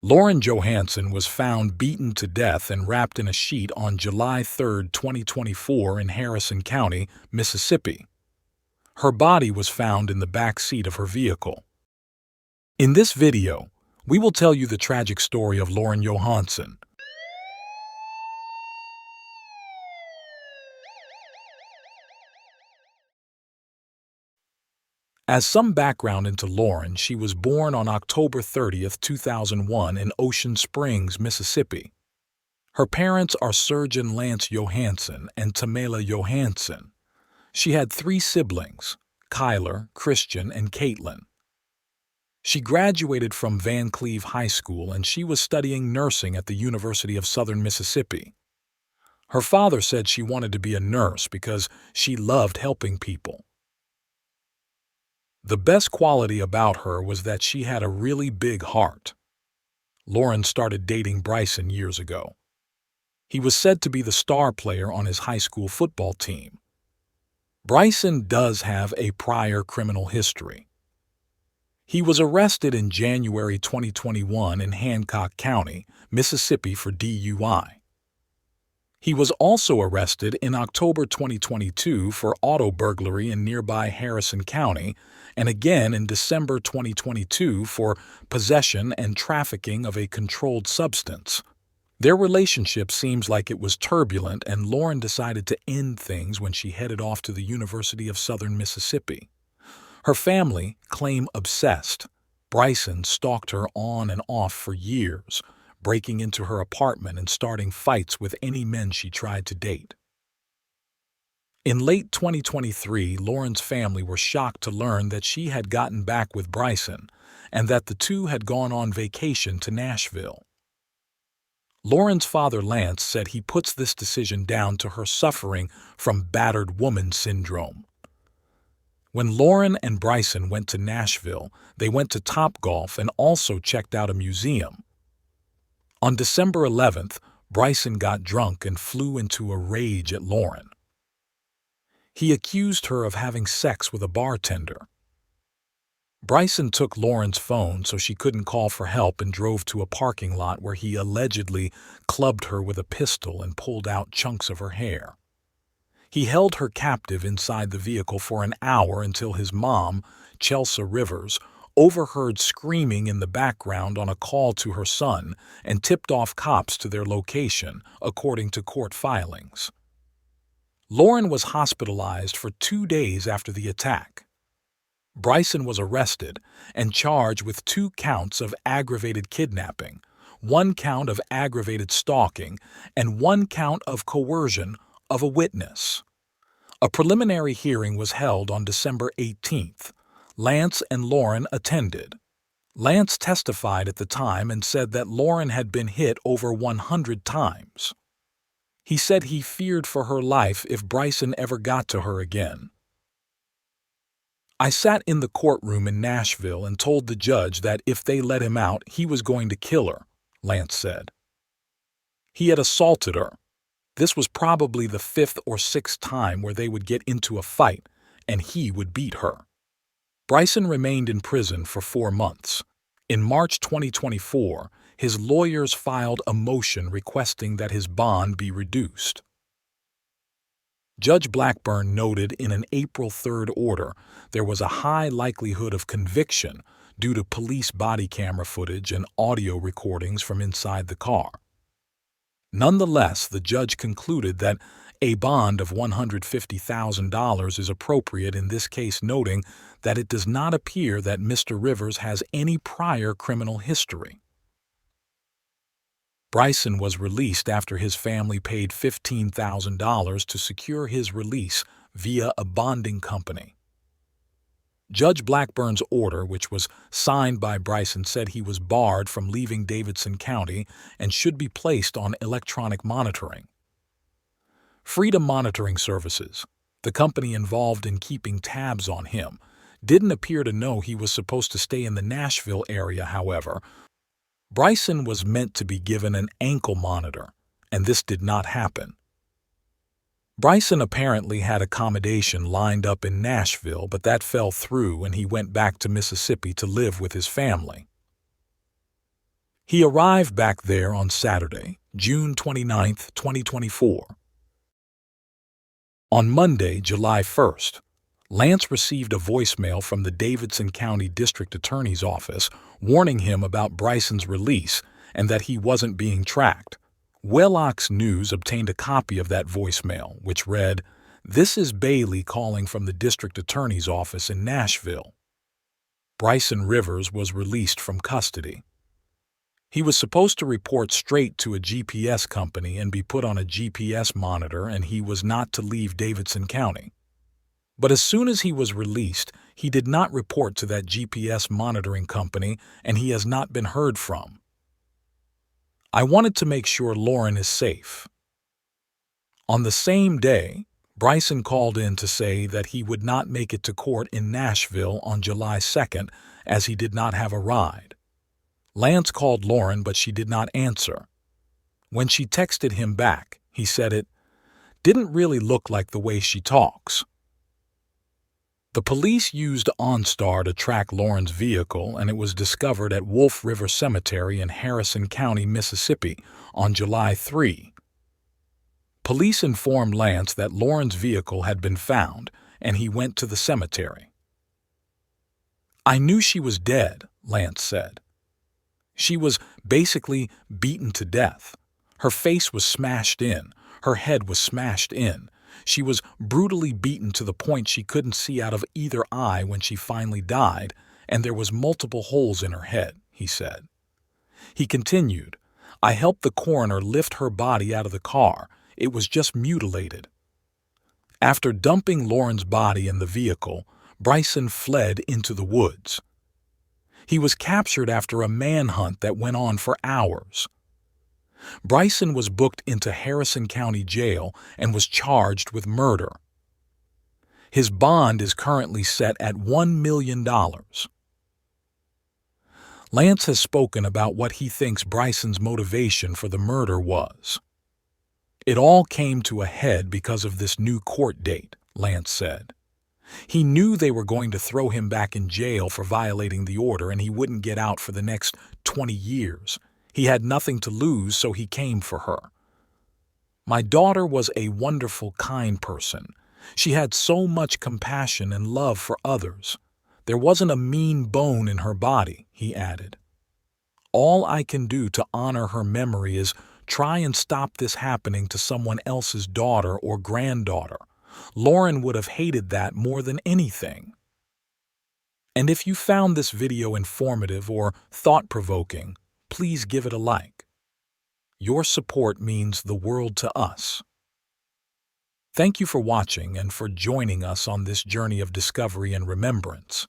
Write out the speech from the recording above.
Lauren Johansen was found beaten to death and wrapped in a sheet on July 3, 2024 in Harrison County, Mississippi. Her body was found in the back seat of her vehicle. In this video, we will tell you the tragic story of Lauren Johansen. As some background into Lauren, she was born on October 30, 2001 in Ocean Springs, Mississippi. Her parents are surgeon Lance Johansen and Tamela Johansen. She had 3 siblings, Kylar, Christian, and Katelyn. She graduated from Vancleave High School and she was studying nursing at the University of Southern Mississippi. Her father said she wanted to be a nurse because she loved helping people. The best quality about her was that she had a really big heart. Lauren started dating Bricen years ago. He was said to be the star player on his high school football team. Bricen does have a prior criminal history. He was arrested in January 2021 in Hancock County, Mississippi for DUI. He was also arrested in October 2022 for auto burglary in nearby Harrison County, and again in December 2022 for possession and trafficking of a controlled substance. Their relationship seems like it was turbulent, and Lauren decided to end things when she headed off to the University of Southern Mississippi. Her family claim obsessed. Bricen stalked her on and off for years, breaking into her apartment and starting fights with any men she tried to date. In late 2023, Lauren's family were shocked to learn that she had gotten back with Bricen and that the two had gone on vacation to Nashville. Lauren's father, Lance, said he puts this decision down to her suffering from battered woman syndrome. When Lauren and Bricen went to Nashville, they went to Topgolf and also checked out a museum. On December 11th, Bricen got drunk and flew into a rage at Lauren. He accused her of having sex with a bartender. Bricen took Lauren's phone so she couldn't call for help and drove to a parking lot where he allegedly clubbed her with a pistol and pulled out chunks of her hair. He held her captive inside the vehicle for an hour until his mom, Bricen Rivers, overheard screaming in the background on a call to her son and tipped off cops to their location, according to court filings. Lauren was hospitalized for 2 days after the attack. Bricen was arrested and charged with 2 counts of aggravated kidnapping, 1 count of aggravated stalking, and 1 count of coercion of a witness. A preliminary hearing was held on December 18th. Lance and Lauren attended. Lance testified at the time and said that Lauren had been hit over 100 times. He said he feared for her life if Bricen ever got to her again. "I sat in the courtroom in Nashville and told the judge that if they let him out, he was going to kill her," Lance said. He had assaulted her. This was probably the 5th or 6th time where they would get into a fight, and he would beat her. Bricen remained in prison for 4 months. In March 2024, his lawyers filed a motion requesting that his bond be reduced. Judge Blackburn noted in an April 3rd order there was a high likelihood of conviction due to police body camera footage and audio recordings from inside the car. Nonetheless, the judge concluded that a bond of $150,000 is appropriate in this case, noting that it does not appear that Mr. Rivers has any prior criminal history. Bricen was released after his family paid $15,000 to secure his release via a bonding company. Judge Blackburn's order, which was signed by Bricen, said he was barred from leaving Davidson County and should be placed on electronic monitoring. Freedom Monitoring Services, the company involved in keeping tabs on him, didn't appear to know he was supposed to stay in the Nashville area. However, Bricen was meant to be given an ankle monitor, and this did not happen. Bricen apparently had accommodation lined up in Nashville, but that fell through and he went back to Mississippi to live with his family. He arrived back there on Saturday, June 29, 2024. On Monday, July 1st, Lance received a voicemail from the Davidson County District Attorney's Office warning him about Bricen's release and that he wasn't being tracked. Wheelock's News obtained a copy of that voicemail, which read, "This is Bailey calling from the District Attorney's Office in Nashville. Bricen Rivers was released from custody. He was supposed to report straight to a GPS company and be put on a GPS monitor, and he was not to leave Davidson County. But as soon as he was released, he did not report to that GPS monitoring company, and he has not been heard from. I wanted to make sure Lauren is safe." On the same day, Bricen called in to say that he would not make it to court in Nashville on July 2nd as he did not have a ride. Lance called Lauren, but she did not answer. When she texted him back, he said it didn't really look like the way she talks. The police used OnStar to track Lauren's vehicle, and it was discovered at Wolf River Cemetery in Harrison County, Mississippi, on July 3. Police informed Lance that Lauren's vehicle had been found, and he went to the cemetery. "I knew she was dead," Lance said. "She was basically beaten to death. Her face was smashed in. Her head was smashed in. She was brutally beaten to the point she couldn't see out of either eye when she finally died, and there was multiple holes in her head," he said. He continued, "I helped the coroner lift her body out of the car. It was just mutilated." After dumping Lauren's body in the vehicle, Bricen fled into the woods. He was captured after a manhunt that went on for hours. Bricen was booked into Harrison County Jail and was charged with murder. His bond is currently set at $1 million. Lance has spoken about what he thinks Bricen's motivation for the murder was. "It all came to a head because of this new court date," Lance said. "He knew they were going to throw him back in jail for violating the order, and he wouldn't get out for the next 20 years. He had nothing to lose, so he came for her. My daughter was a wonderful, kind person. She had so much compassion and love for others. There wasn't a mean bone in her body," he added. "All I can do to honor her memory is try and stop this happening to someone else's daughter or granddaughter. Lauren would have hated that more than anything." And if you found this video informative or thought-provoking, please give it a like. Your support means the world to us. Thank you for watching and for joining us on this journey of discovery and remembrance.